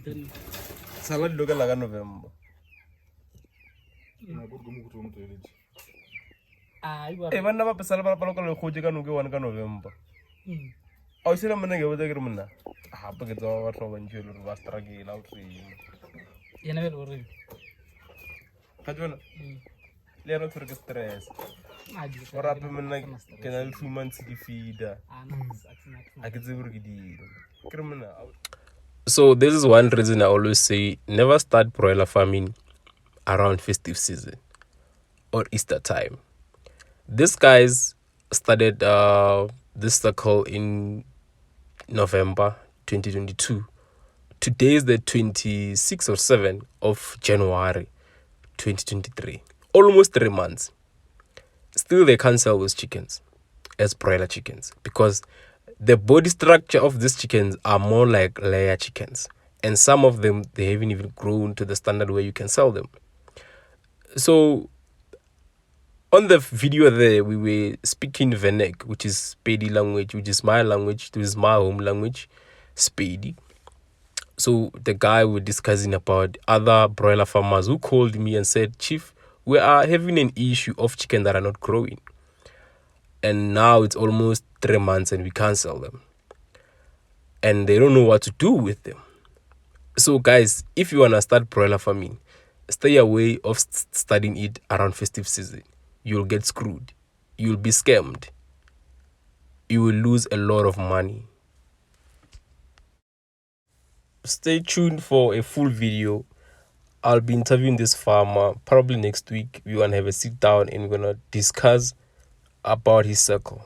Then Salad look like November. Even never pesal para local Hojikan who go on November. I see them when I go with the Grimna. Happy to our Roman children was tragedy out for you. you never worry. Kajuna, they don't forget stress. Or up in like canal 2 months to feed. I could say, criminal. So this is one reason I always say never start broiler farming around festive season or Easter time. These guys started this circle in November 2022. Today is the 26th or 7th of January 2023. Almost 3 months. Still they can't sell those chickens as broiler chickens because the body structure of these chickens are more like layer chickens. And some of them, they haven't even grown to the standard where you can sell them. So on the video there, we were speaking Venek, which is Spady language, which is my language, which is my home language, Spady. So the guy we're discussing about other broiler farmers who called me and said, Chief, we are having an issue of chicken that are not growing. And now it's almost 3 months and we can't sell them. And they don't know what to do with them. So guys, if you want to start broiler farming, stay away of starting it around festive season. You'll get screwed. You'll be scammed. You will lose a lot of money. Stay tuned for a full video. I'll be interviewing this farmer probably next week. We're going to have a sit down and we're going to discuss about his circle.